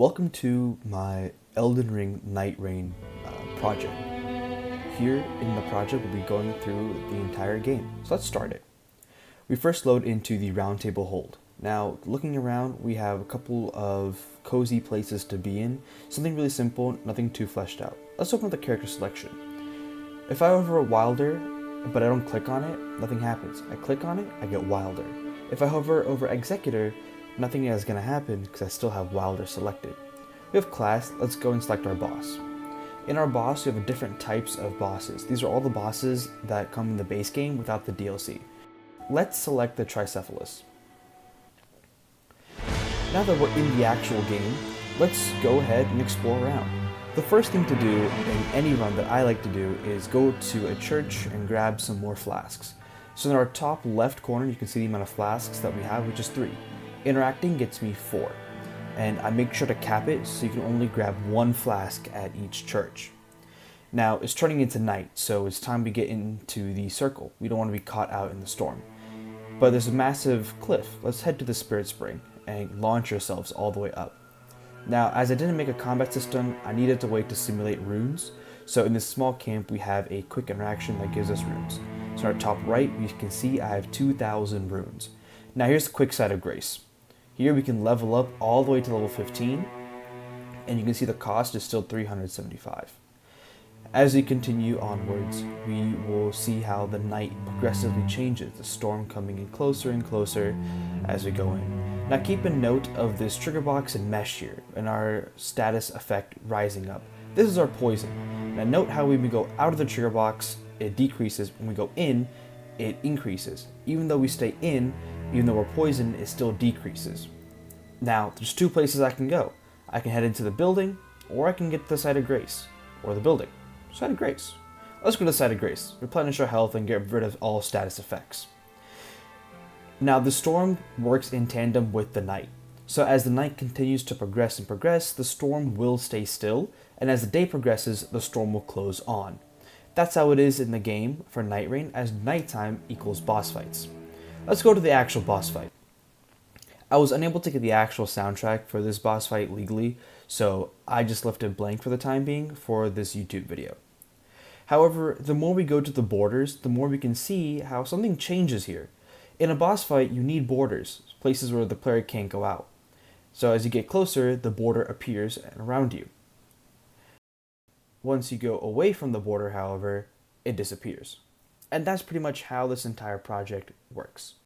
Welcome to my Elden Ring Nightreign project. Here in the project we'll be going through the entire game. So let's start it. We first load into the round table hold. Now looking around we have a couple of cozy places to be in. Something really simple, nothing too fleshed out. Let's open up the character selection. If I hover a Wilder but I don't click on it, nothing happens. I click on it, I get Wilder. If I hover over Executor, nothing is going to happen because I still have Wilder selected. We have class, let's go and select our boss. In our boss, we have different types of bosses. These are all the bosses that come in the base game without the DLC. Let's select the Tricephalus. Now that we're in the actual game, let's go ahead and explore around. The first thing to do in any run that I like to do is go to a church and grab some more flasks. So in our top left corner, you can see the amount of flasks that we have, which is 3. Interacting gets me 4, and I make sure to cap it so you can only grab 1 flask at each church. Now it's turning into night, so it's time to get into the circle. We don't want to be caught out in the storm. But there's a massive cliff. Let's head to the Spirit Spring and launch ourselves all the way up. Now, as I didn't make a combat system, I needed to wait to simulate runes. So in this small camp, we have a quick interaction that gives us runes. So in our top right, we can see I have 2,000 runes. Now here's the quick side of Grace. Here we can level up all the way to level 15, and you can see the cost is still 375. As we continue onwards, we will see how the night progressively changes, the storm coming in closer and closer as we go in. Now keep a note of this trigger box and mesh here, and our status effect rising up. This is our poison. Now note how when we go out of the trigger box, it decreases. When we go in, it increases. Even though we stay in, even though we're poisoned, it still decreases. Now, there's 2 places I can go. I can head into the building, or I can get to the site of Grace, or the building. Site of Grace. Let's go to the site of Grace, replenish our health, and get rid of all status effects. Now, the storm works in tandem with the night. So as the night continues to progress and progress, the storm will stay still, and as the day progresses, the storm will close on. That's how it is in the game for Nightreign, as nighttime equals boss fights. Let's go to the actual boss fight. I was unable to get the actual soundtrack for this boss fight legally, so I just left it blank for the time being for this YouTube video. However, the more we go to the borders, the more we can see how something changes here. In a boss fight, you need borders, places where the player can't go out. So as you get closer, the border appears around you. Once you go away from the border, however, it disappears. And that's pretty much how this entire project works.